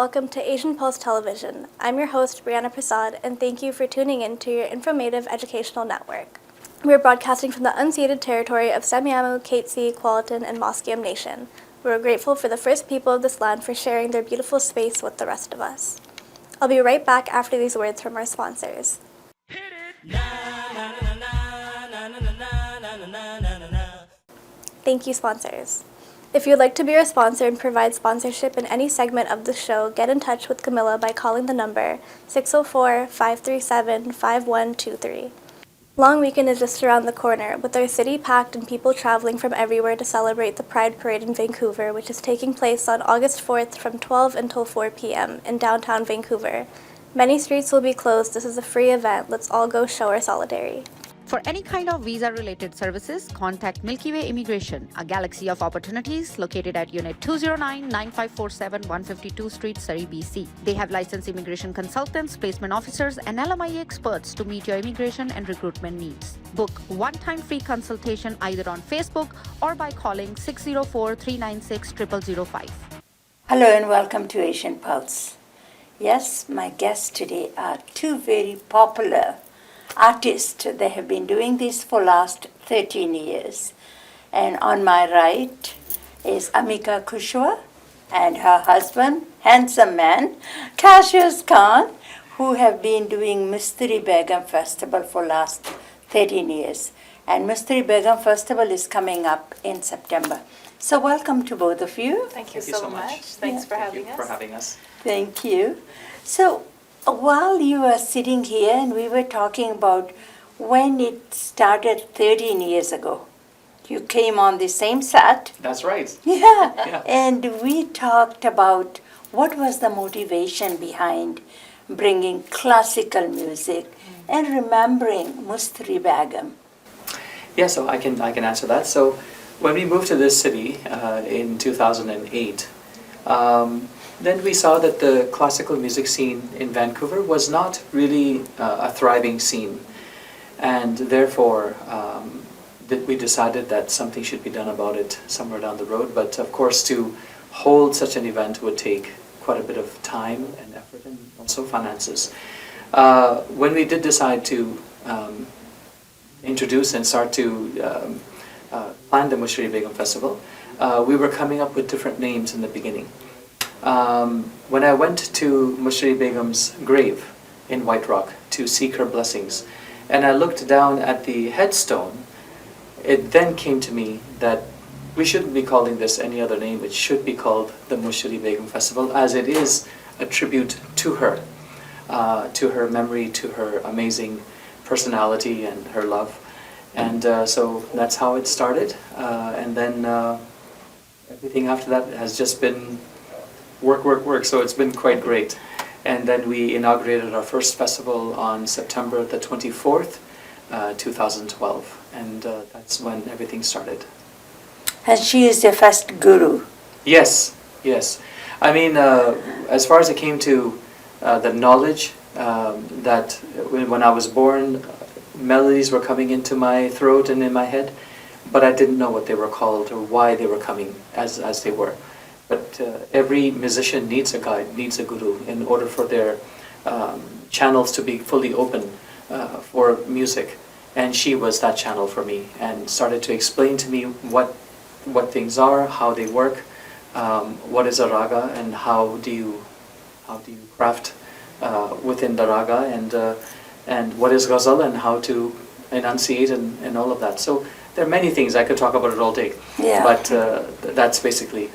welcome to Asian Pulse Television. I'm your host, Brianna Prasad, and thank you for tuning in to your informative educational network. We're broadcasting from the unceded territory of Semiahmoo, Katzie, Qualiton, and Musqueam Nation. We're grateful for the first people of this land for sharing their beautiful space with the rest of us. I'll be right back after these words from our sponsors. Thank you, sponsors. If you'd like to be our sponsor and provide sponsorship in any segment of the show, get in touch with Camilla by calling the number 604-537-5123. Long Weekend is just around the corner, with our city packed and people traveling from everywhere to celebrate the Pride Parade in Vancouver, which is taking place on August 4th from 12 until 4 p.m. in downtown Vancouver. Many streets will be closed. This is a free event. Let's all go show our solidarity. For any kind of visa-related services, contact Milky Way Immigration, a galaxy of opportunities located at Unit 209-9547 152 Street, Surrey, BC. They have licensed immigration consultants, placement officers, and LMIA experts to meet your immigration and recruitment needs. Book one-time free consultation either on Facebook or by calling 604-396-0005. Hello and welcome to Asian Pulse. Yes, my guests today are two very popular artists. They have been doing this for last 13 years. And on my right is Amika Kushwa and her husband, handsome man, Cassius Khan, who have been doing Mistry Begum Festival for last 13 years. And Mistry Begum Festival is coming up in September. So welcome to both of you. Thank you so much. Thanks for having us. Thank you. So while you were sitting here and we were talking about when it started 13 years ago, you came on the same set. That's right. Yeah. And we talked about what was the motivation behind bringing classical music and remembering Mustri Begum. Yeah, so I can answer that. So when we moved to this city in 2008, then we saw that the classical music scene in Vancouver was not really a thriving scene. And therefore, we decided that something should be done about it somewhere down the road. But of course, to hold such an event would take quite a bit of time and effort and also finances. When we did decide to introduce and start to plan the Mushri Begum Festival, we were coming up with different names in the beginning. When I went to Mushri Begum's grave in White Rock to seek her blessings, and I looked down at the headstone, it then came to me that we shouldn't be calling this any other name. It should be called the Mushri Begum Festival, as it is a tribute to her memory, to her amazing personality and her love. And so that's how it started. And then everything after that has just been work. So it's been quite great. And then we inaugurated our first festival on September the 24th, 2012. And that's when everything started. And she is the first guru. Yes. I mean, as far as it came to the knowledge that when I was born, melodies were coming into my throat and in my head, but I didn't know what they were called or why they were coming as they were. But every musician needs a guide, needs a guru, in order for their channels to be fully open for music. And she was that channel for me, and started to explain to me what things are, how they work, what is a raga, and how do you craft within the raga, and what is ghazal, and how to enunciate, and all of that. So there are many things, I could talk about it all day. Yeah. But that's basically.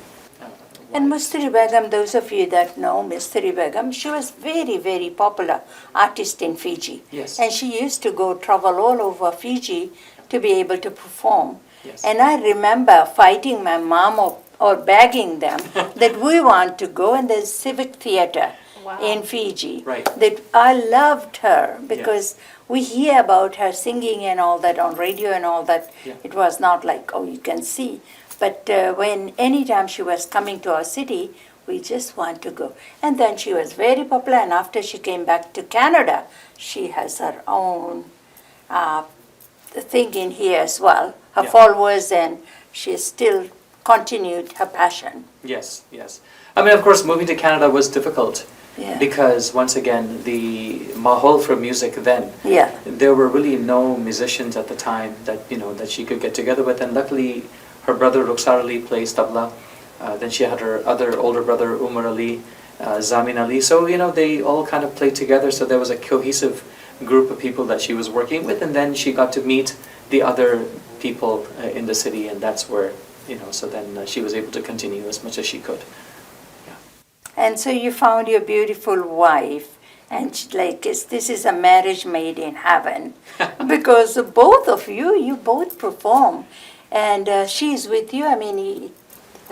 And Mustri Begum, those of you that know Mustri Begum, she was very, very popular artist in Fiji. Yes. And she used to go travel all over Fiji to be able to perform. Yes. And I remember fighting my mom or begging them that we want to go, and there's civic theater in Fiji. Right. That I loved her because we hear about her singing and all that on radio and all that. Yeah. It was not like, oh, you can see. But when anytime she was coming to our city, we just want to go. And then she was very popular, and after she came back to Canada, she has her own thing in here as well, her followers, and she still continued her passion. Yes. I mean, of course, moving to Canada was difficult Yeah. because, once again, the mahal for music then, Yeah. there were really no musicians at the time that, that she could get together with. And luckily, her brother Rukhsar Ali plays tabla. Then she had her other older brother, Umar Ali, Zamin Ali. So, they all kind of played together. So there was a cohesive group of people that she was working with. And then she got to meet the other people in the city. And that's where, so then she was able to continue as much as she could. And so you found your beautiful wife, and this is a marriage made in heaven, because both of you both perform, and she's with you. I mean,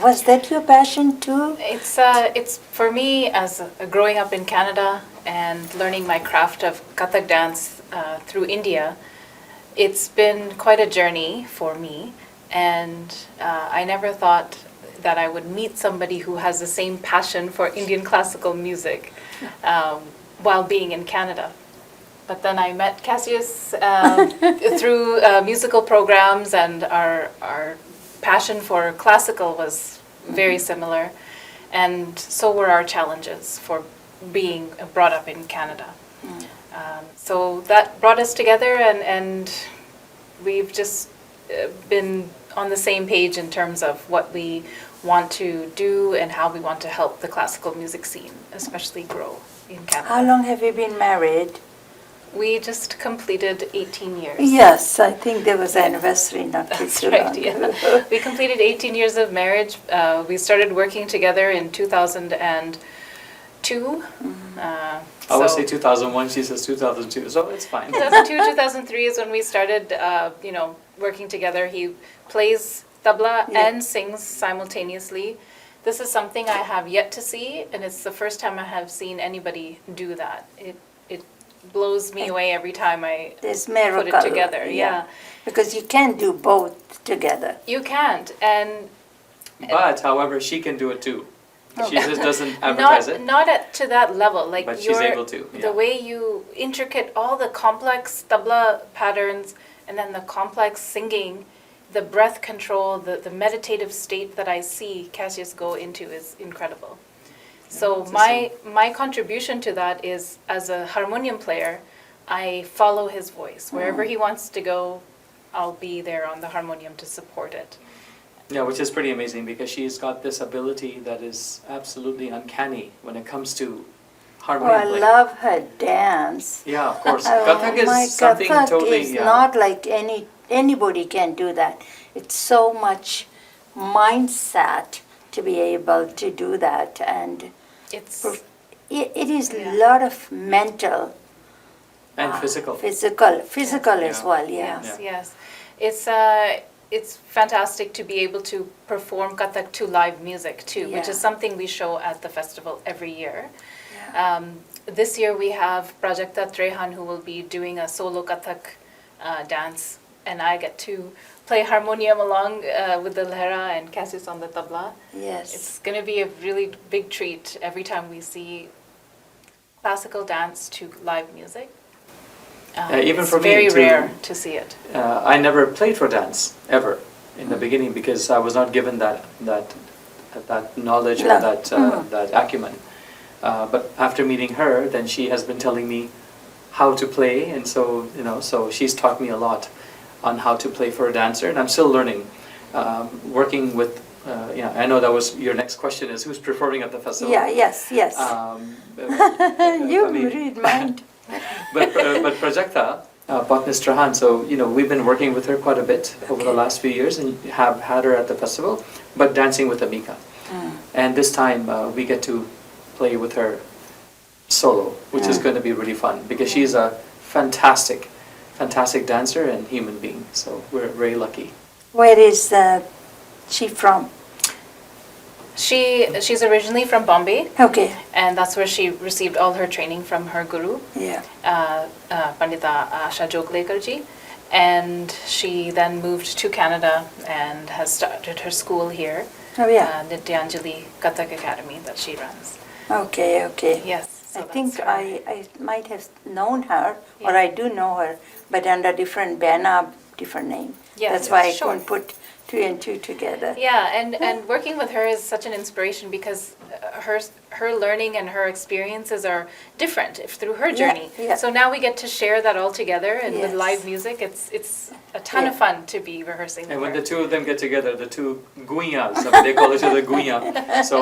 was that your passion too? It's for me as growing up in Canada and learning my craft of Kathak dance through India. It's been quite a journey for me, and I never thought that I would meet somebody who has the same passion for Indian classical music while being in Canada. But then I met Cassius through musical programs, and our passion for classical was very similar, and so were our challenges for being brought up in Canada. So that brought us together, and we've just been on the same page in terms of what we want to do and how we want to help the classical music scene, especially grow in Canada. How long have you been married? We just completed 18 years. Yes, I think there was an anniversary not too That's too right, long. yeah. We completed 18 years of marriage. We started working together in 2002. I would say 2001, she says 2002, so it's fine. 2002, 2003 is when we started, working together. He plays tabla and sings simultaneously. This is something I have yet to see, and it's the first time I have seen anybody do that. It blows me away every time I There's miracle. put it together. Yeah. Because you can't do both together. You can't, and But, however, she can do it too. She just doesn't advertise it. not to that level. Like But she's able to, yeah. The way you intricate all the complex tabla patterns, and then the complex singing, the breath control, the meditative state that I see Cassius go into is incredible. So my contribution to that is, as a harmonium player, I follow his voice. Wherever he wants to go, I'll be there on the harmonium to support it. Yeah, which is pretty amazing because she's got this ability that is absolutely uncanny when it comes to Oh, harmonium I playing. love her dance. Yeah, of course. Oh, Kathak my is something Kathak totally. is Yeah. not like anybody can do that. It's so much mindset to be able to do that, and It's it is a lot of mental, And physical. physical as Yeah. well. Yeah. Yes. It's fantastic to be able to perform Kathak to live music too, which Yeah. is something we show at the festival every year. This year we have Prajakta Trehan, who will be doing a solo Kathak dance, and I get to play harmonium along with the lehra and Cassius on the tabla. Yes. It's going to be a really big treat every time we see classical dance to live music. Even it's for me, very too. rare to see it. I never played for dance ever in the beginning because I was not given that knowledge or No. that acumen. But after meeting her, then she has been telling me how to play, and so she's taught me a lot on how to play for a dancer, and I'm still learning. Working with, I know that was your next question is who's performing at the festival. Yeah. Yes. You I mean, read mind. but Prajakta, Botnist Trahan, so we've been working with her quite a bit over the last few years and have had her at the festival, but dancing with Amika. And this time we get to play with her solo, which is going to be really fun because she's a fantastic dancer and human being. So we're very lucky. Where is she from? She's originally from Bombay, Okay. and that's where she received all her training from her guru, Yeah. Pandita Asha Joglekarji. And she then moved to Canada and has started her school here, Oh yeah. Nityanjali Kathak Academy that she runs. Okay. Yes. I so think that's her. I might have known her, or Yeah. I do know her, but under different banner, different name. Yes, That's why I sure. couldn't put two and two together. Yeah, and working with her is such an inspiration because her learning and her experiences are different through her journey. Yeah. So now we get to share that all together, and with Yes. live music, it's a ton of fun to be rehearsing with And when her. the two of them get together, the two guinyas, I mean, they call each other guinya. So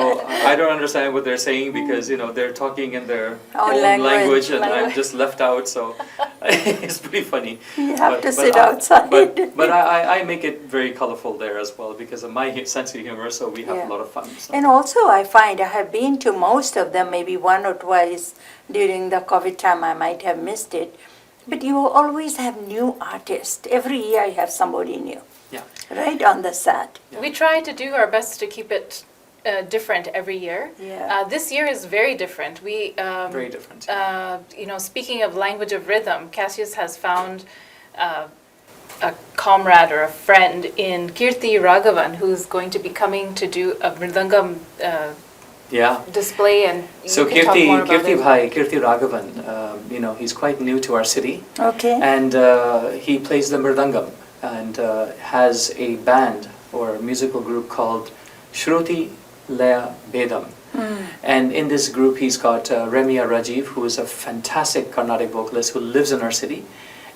I don't understand what they're saying because, they're talking in their Own own language. and I'm just left out, so it's pretty funny. You have to sit I- outside. But I make it very colorful there as well because of my sense of humor, so we have Yeah. a lot of fun. So. And also, I find I have been to most of them, maybe one or twice during the COVID time. I might have missed it, but you always have new artists. Every year, you have somebody new, Yeah. right on the set. We try to do our best to keep it different every year. Yeah. This year is very different. We Very different. Speaking of language of rhythm, Cassius has found a comrade or a friend in Kirti Raghavan who's going to be coming to do a mridangam Yeah. display, and you So can talk more about Kirti it. Bhai, Kirti Raghavan, he's quite new to our city. Okay. And he plays the mridangam and has a band or a musical group called Shruti Laya Bedam. And in this group, he's got Remia Rajiv, who is a fantastic Carnatic vocalist who lives in our city,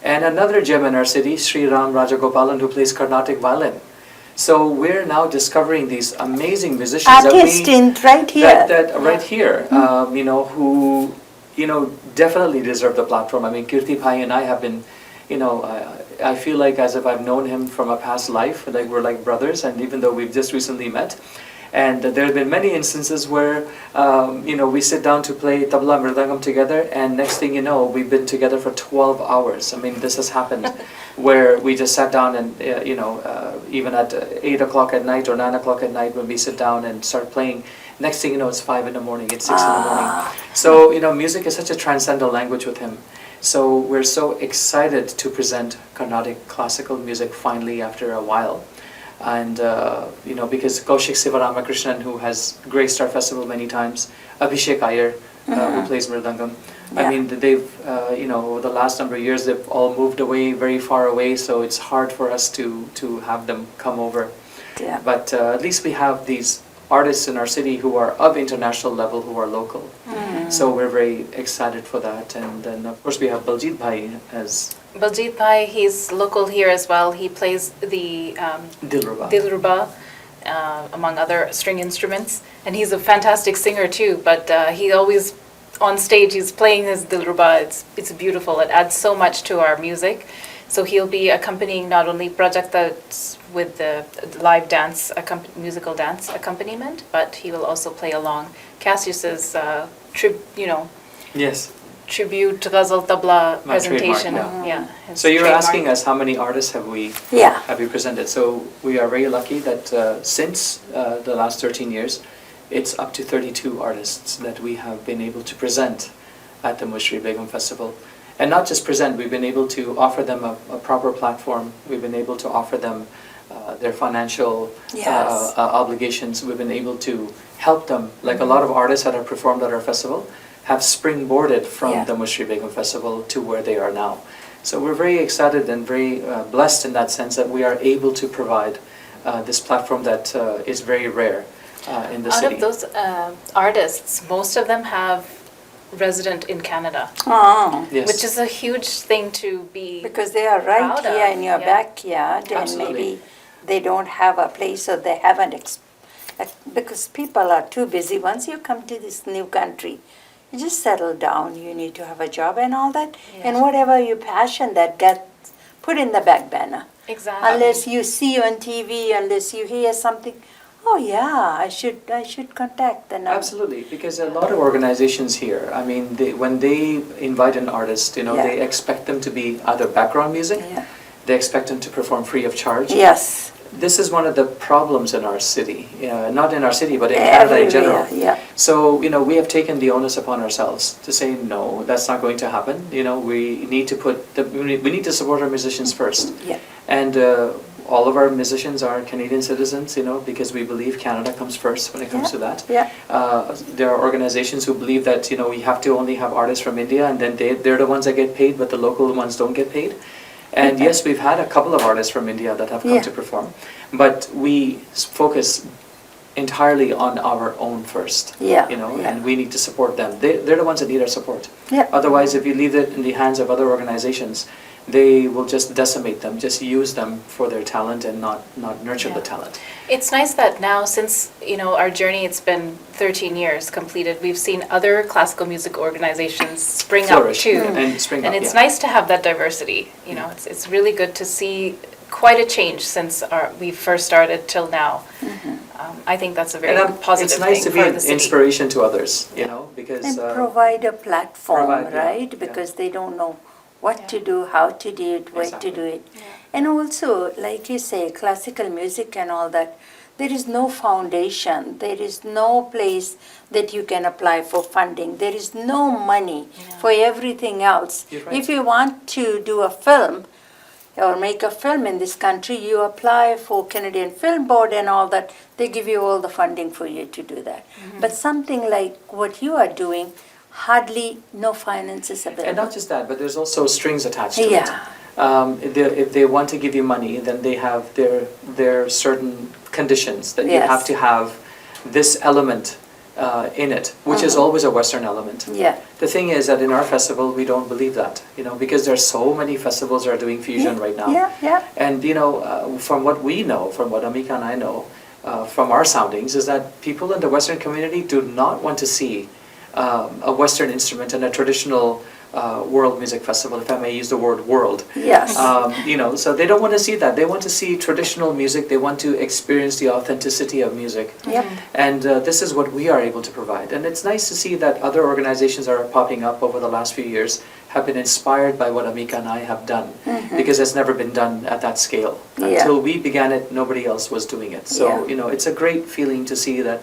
and another gem in our city, Sri Ram Rajagopalan, who plays Carnatic violin. So we're now discovering these amazing musicians Artist in right here. that right here, who definitely deserve the platform. I mean, Kirti Bhai and I have been, I feel like as if I've known him from a past life, like we're like brothers, and even though we've just recently met. And there have been many instances where, we sit down to play tabla mridangam together, and next thing you know, we've been together for 12 hours. I mean, this has happened where we just sat down and, even at 8 o'clock at night or 9 o'clock at night when we sit down and start playing, next thing you know, it's 5 in the morning, it's 6 in the morning. So, music is such a transcendental language with him. So we're so excited to present Carnatic classical music finally after a while. And, because Kaushik Sivaramakrishnan, who has graced our festival many times, Abhishek Iyer, who plays Mridangam, Yeah. I mean, they've, over the last number of years, they've all moved away, very far away, so it's hard for us to have them come over. Yeah. But at least we have these artists in our city who are of international level, who are local. So we're very excited for that. And then, of course, we have Baljit Bhai as Baljit Bhai, he's local here as well. He plays the Dilruba. Dilruba, among other string instruments, and he's a fantastic singer too. But he always on stage he's playing his Dilruba. It's beautiful. It adds so much to our music. So he'll be accompanying not only Prajakta with the live dance, musical dance accompaniment, but he will also play along Cassius's Yes. tribute ghazal tabla My presentation. trademark, Yeah. his So you're trademark. asking us how many artists have we Yeah. presented? So we are very lucky that since the last 13 years, it's up to 32 artists that we have been able to present at the Mushri Begum Festival. And not just present, we've been able to offer them a proper platform. We've been able to offer them their financial Yes. obligations. We've been able to help them. Like a lot of artists that have performed at our festival have springboarded from Yeah. the Mushri Begum Festival to where they are now. So we're very excited and very blessed in that sense that we are able to provide this platform that is very rare in the Out city. of those artists, most of them have resident in Canada, Oh. Yes. which is a huge thing to be. Because they are right Proud here of, in your yeah. backyard, and Absolutely. maybe they don't have a place or they haven't, because people are too busy. Once you come to this new country, you just settle down, you need to have a job and all that, and Yeah. whatever your passion that gets put in the back burner. Exactly. Unless you see on TV, unless you hear something, oh yeah, I should contact the number. Absolutely, because a lot of organizations here, I mean, when they invite an artist, Yeah. they expect them to be either background music, Yeah. they expect them to perform free of charge. Yes. This is one of the problems in our city, not in our city, but in Canada in general. Everywhere, yeah. So, we have taken the onus upon ourselves to say, no, that's not going to happen. We need to we need to support our musicians first. Yeah. And all of our musicians are Canadian citizens, because we believe Canada comes first when it comes to that. Yeah. There are organizations who believe that, we have to only have artists from India, and then they're the ones that get paid, but the local ones don't get paid. And yes, we've had a couple of artists from India that have come Yeah. to perform, but we focus entirely on our own first. Yeah, You know, yeah. and we need to support them. They're the ones that need our support. Yeah. Otherwise, if you leave it in the hands of other organizations, they will just decimate them, just use them for their talent and not nurture the Yeah. talent. It's nice that now, since our journey, it's been 13 years completed, we've seen other classical music organizations spring Flourish up too. and spring And up, it's yeah. nice to have that diversity. It's really good to see quite a change since we first started till now. I think that's a very positive It's nice thing to be for an the city. inspiration to others, because And provide a platform, provide, yeah, right? yeah. Because they don't know what Yeah. to do, how to do it, where Exactly. to do it. And also, like you say, classical music and all that, there is no foundation, there is no place that you can apply for funding, there is no money for everything else. You're right. If you want to do a film, or make a film in this country, you apply for Canadian Film Board and all that. They give you all the funding for you to do that. But something like what you are doing, hardly no finances available. And not just that, but there's also strings attached to Yeah. it. If they want to give you money, then they have their certain conditions that you Yes. have to have this element in it, which is always a Western element. Yeah. The thing is that in our festival, we don't believe that, because there's so many festivals that are doing fusion right now. Yeah, yeah. And, from what we know, from what Amika and I know, from our soundings, is that people in the Western community do not want to see a Western instrument and a traditional world music festival, if I may use the word world. Yes. So they don't want to see that. They want to see traditional music. They want to experience the authenticity of music. Yep. And this is what we are able to provide. And it's nice to see that other organizations that are popping up over the last few years have been inspired by what Amika and I have done, because it's never been done at that scale. Yeah. Until we began it, nobody else was doing it. So, Yeah. it's a great feeling to see that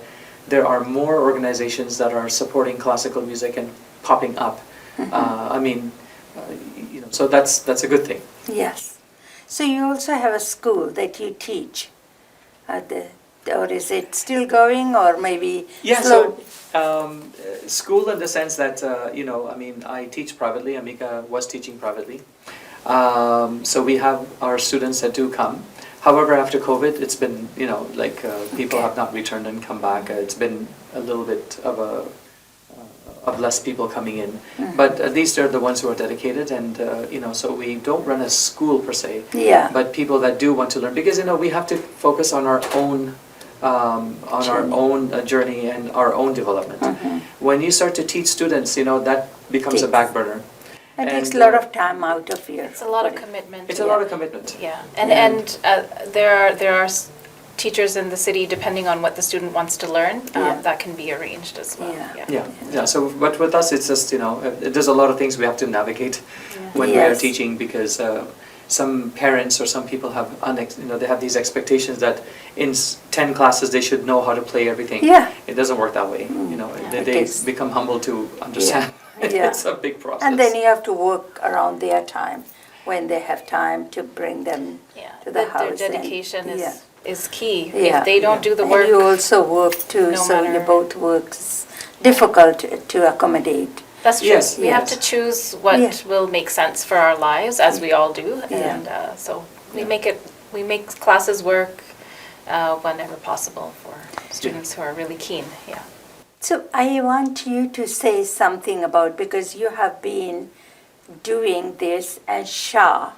there are more organizations that are supporting classical music and popping up. So that's a good thing. Yes. So you also have a school that you teach or is it still going, or maybe Yeah, slow? School in the sense that, I teach privately. Amika was teaching privately. So we have our students that do come. However, after COVID, it's been, people have not returned and come back. It's been a little bit of less people coming in. But at least they're the ones who are dedicated, and, so we don't run a school per se. Yeah. But people that do want to learn, because, we have to focus on our own journey and our own development. When you start to teach students, that becomes a back burner. It takes a And, lot of time out of your. It's a lot of commitment. It's a lot of commitment. Yeah, and there are teachers in the city, depending on what the student wants to learn, Yeah. that can be arranged as well. Yeah. Yeah. So, but with us, it's just, there's a lot of things we have to navigate when we are Yes. teaching, because some parents or some people have, they have these expectations that in 10 classes they should know how to play everything. Yeah. It doesn't work that way. It They is. become humble to understand. Yeah. It's a big process. And then you have to work around their time, when they have time to bring them Yeah, to the house. their and- dedication yeah. is key. Yeah. If they don't do the And work, you also work too, no so you matter- both work. It's difficult to accommodate. that's true. Yes, We have yes. to choose what Yeah. will make sense for our lives, as we all do, Yeah. and so we make classes work whenever possible for students who are really keen. Yeah. So I want you to say something about, because you have been doing this at Shaw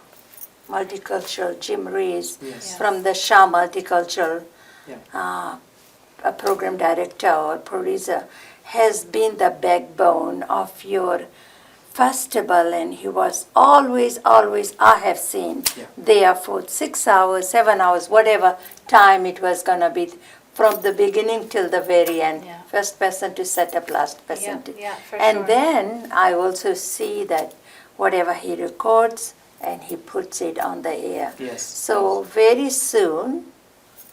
Multicultural, Jim Rees Yes. from the Shaw Multicultural, Yeah. a program director or producer, has been the backbone of your festival, and he was always, I have seen Yeah. there for 6 hours, 7 hours, whatever time it was going to be, from the beginning till the very end. Yeah. First person to set up, last person to. yeah, for And sure. then I also see that whatever he records, and he puts it on the air. Yes. So very soon,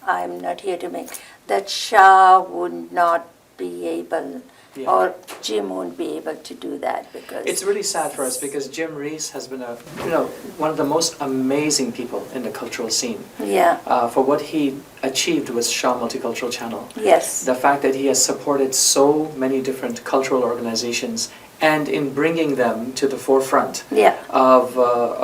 I'm not here to make, that Shah would not be able, Yeah. or Jim won't be able to do that, because. It's really sad for us, because Jim Rees has been one of the most amazing people in the cultural scene. Yeah, For what he achieved with Shaw Multicultural Channel. yes, The fact that he has supported so many different cultural organizations, and in bringing them to the forefront yeah, of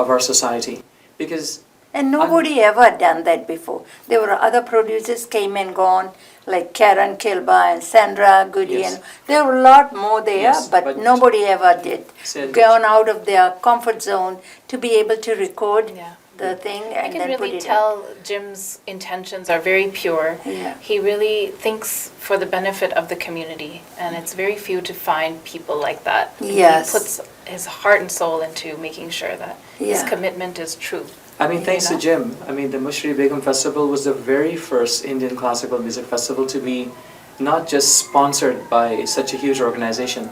our society. because And nobody ever done that before. There were other producers came and gone, like Karen Kilby and Sandra Goody. Yes. And there were a lot more there, Yes, but but nobody ever did. said- Gone out of their comfort zone to be able to record Yeah. the thing I and can then put really it tell Jim's intentions are very pure. Yeah. He really thinks for the benefit of the community, and it's very few to find people like that. Yes. He puts his heart and soul into making sure that his Yeah. commitment is true. I mean, thanks You to Jim. I mean, the Mushri Begum Festival was the very first Indian classical music festival to be not just sponsored by such a huge organization,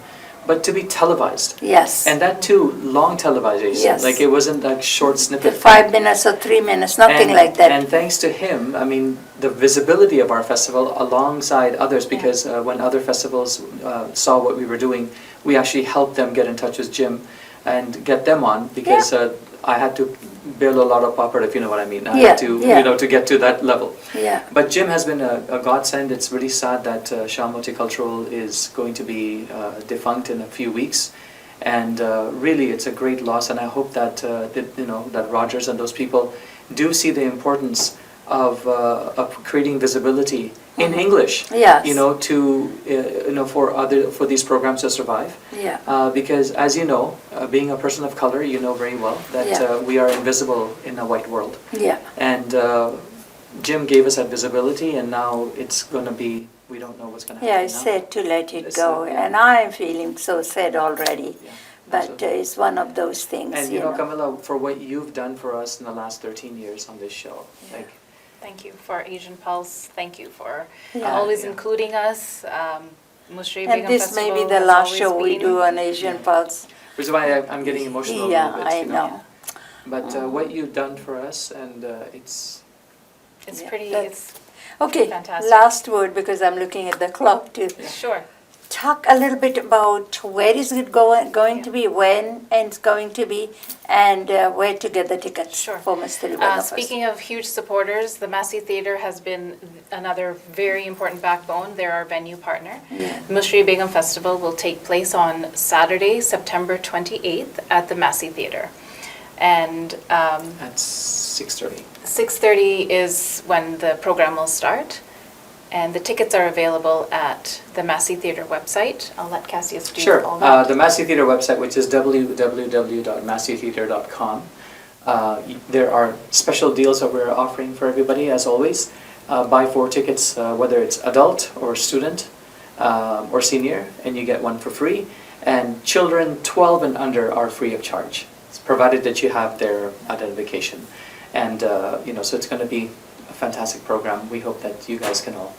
but to be televised. Yes. And that too, long televisation. Yes. Like it wasn't like short The snippet. 5 minutes or 3 minutes, nothing And- like that. And thanks to him, I mean, the visibility of our festival alongside others, because when other festivals saw what we were doing, we actually helped them get in touch with Jim and get them on, because I had to build a lot of puppet, if you know what I mean. I had to, Yeah. you know, to get to that level. Yeah. But Jim has been a godsend. It's really sad that Shaw Multicultural is going to be defunct in a few weeks. And really, it's a great loss, and I hope that, that Rogers and those people do see the importance of creating visibility in English, Yes. for these programs to survive. Yeah. Because as you know, being a person of color, you know very well that Yeah. we are invisible in a white world. Yeah. And Jim gave us that visibility, and now it's going to be, we don't know what's going to Yeah, happen it's now. sad to let it It's go, sad, yeah. and I'm feeling so sad already. Yeah, But absolutely. it's one of those things, And you know, Camilla, for what you've done for us in the last 13 years on this show, like, Thank you for Asian Pulse. Thank you for Yeah. always Yeah. including us. Mushri And Begum this may be Festival the has last always show we been- do on Asian Pulse. which is why I'm getting emotional a Yeah, little bit. I you know. But what you've done for us, and it's It's Yeah, pretty, that- it's Okay, fantastic. last word, because I'm looking at the clock too. Sure. Talk a little bit about where is it going to be, when and it's going to be, and where to get the tickets Sure. for Mr. Rebecca. Speaking of huge supporters, the Massey Theatre has been another very important backbone. They're our venue partner. Yeah. Mushri Begum Festival will take place on Saturday, September 28th at the Massey Theatre. And at 6:30. 6:30 is when the program will start. And the tickets are available at the Massey Theatre website. I'll let Cassius do Sure. all that. The Massey Theatre website, which is www.masseytheatre.com. There are special deals that we're offering for everybody, as always. Buy 4 tickets, whether it's adult or student or senior, and you get one for free. And children 12 and under are free of charge, provided that you have their identification. And so it's going to be a fantastic program. We hope that you guys can all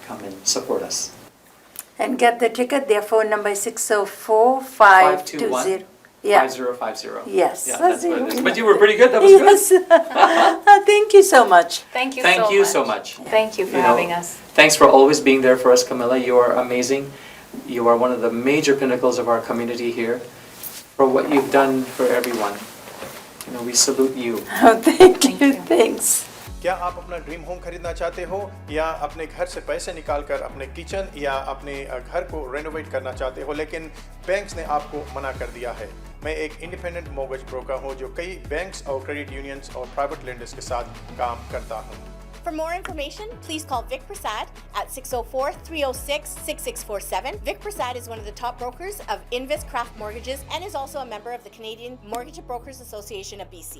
come and support us. And get the ticket, their phone number is 604-520. Yeah. 5050. Yes. Yeah, that's what it is. But you were pretty good. That was good. Yes. Thank you so much. Thank you Thank so you much. so much. Thank you for You know, having us. Thanks for always being there for us, Camilla. You are amazing. You are one of the major pinnacles of our community here. For what you've done for everyone. We salute you. Oh, thank Thank you. you. Thanks. क्या आप अपना dream home खरीदना चाहते हो या अपने घर से पैसे निकालकर अपने किचन या अपने घर को रेनोवेट करना चाहते हो लेकिन बैंक्स ने आपको मना कर दिया है। मैं एक इंडिपेंडेंट मॉर्गेज ब्रोकर हूं जो कई बैंक्स और क्रेडिट यूनियंस और प्राइवेट लेंडर्स के साथ काम करता हूं। For more information, please call Vic Prasad at 604-306-6647. Vic Prasad is one of the top brokers of Invis Craft Mortgages and is also a member of the Canadian Mortgage Brokers Association of BC.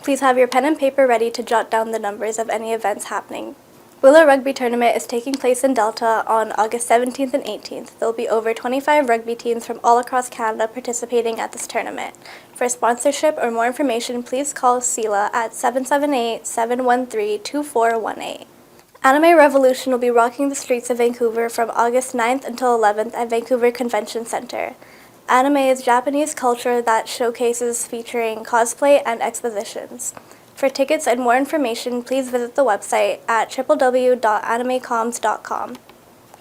Please have your pen and paper ready to jot down the numbers of any events happening. Willow Rugby Tournament is taking place in Delta on August 17th and 18th. There will be over 25 rugby teams from all across Canada participating at this tournament. For sponsorship or more information, please call Sela at 778-713-2418. Anime Revolution will be rocking the streets of Vancouver from August 9th until 11th at Vancouver Convention Centre. Anime is Japanese culture that showcases featuring cosplay and expositions. For tickets and more information, please visit the website at www.animecoms.com.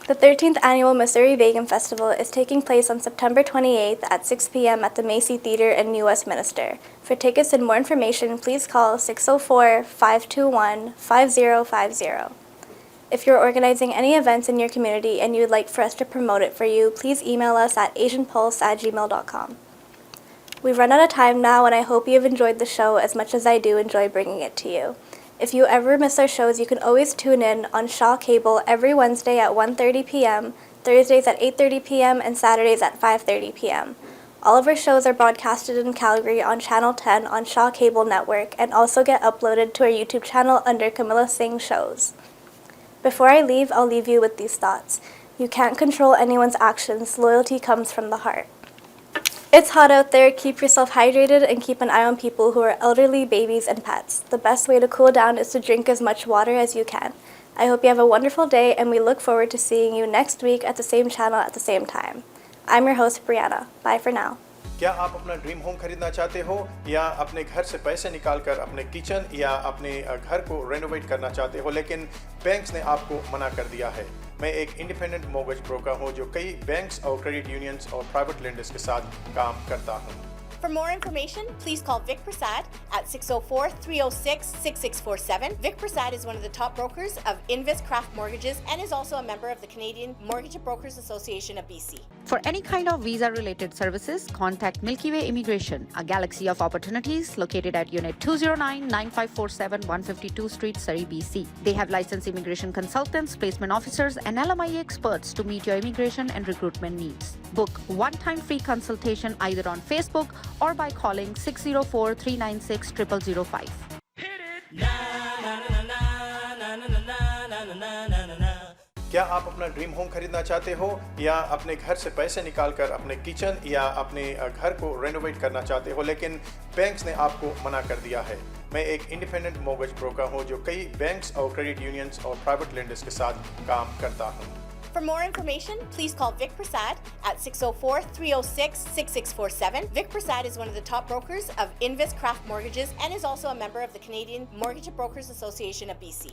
The 13th Annual Missouri Vegan Festival is taking place on September 28th at 6 p.m. at the Macy Theatre in New Westminster. For tickets and more information, please call 604-521-5050. If you're organizing any events in your community and you would like for us to promote it for you, please email us at asianpulse@gmail.com. We've run out of time now, and I hope you've enjoyed the show as much as I do enjoy bringing it to you. If you ever miss our shows, you can always tune in on Shaw Cable every Wednesday at 1:30 p.m., Thursdays at 8:30 p.m., and Saturdays at 5:30 p.m. All of our shows are broadcasted in Calgary on Channel 10 on Shaw Cable Network and also get uploaded to our YouTube channel under Camilla Singh Shows. Before I leave, I'll leave you with these thoughts. You can't control anyone's actions. Loyalty comes from the heart. It's hot out there. Keep yourself hydrated and keep an eye on people who are elderly, babies, and pets. The best way to cool down is to drink as much water as you can. I hope you have a wonderful day, and we look forward to seeing you next week at the same channel at the same time. I'm your host, Brianna. Bye for now. क्या आप अपना dream home खरीदना चाहते हो या अपने घर से पैसे निकालकर अपने किचन या अपने घर को रेनोवेट करना चाहते हो, लेकिन बैंक्स ने आपको मना कर दिया है? मैं एक इंडिपेंडेंट मॉर्गेज ब्रोकर हूं जो कई बैंक्स और क्रेडिट यूनियंस और प्राइवेट लेंडर्स के साथ काम करता हूं। For more information, please call Vic Prasad at 604-306-6647. Vic Prasad is one of the top brokers of Invis Craft Mortgages and is also a member of the Canadian Mortgage Brokers Association of BC. For any kind of visa-related services, contact Milky Way Immigration, a galaxy of opportunities located at Unit 209-9547 152 Street, Surrey, BC. They have licensed immigration consultants, placement officers, and LMIA experts to meet your immigration and recruitment needs. Book one-time free consultation either on Facebook or by calling 604-396-0005. क्या आप अपना dream home खरीदना चाहते हो या अपने घर से पैसे निकालकर अपने किचन या अपने घर को रेनोवेट करना चाहते हो, लेकिन बैंक्स ने आपको मना कर दिया है? मैं एक इंडिपेंडेंट मॉर्गेज ब्रोकर हूं जो कई बैंक्स और क्रेडिट यूनियंस और प्राइवेट लेंडर्स के साथ काम करता हूं। For more information, please call Vic Prasad at 604-306-6647. Vic Prasad is one of the top brokers of Invis Craft Mortgages and is also a member of the Canadian Mortgage Brokers Association of BC.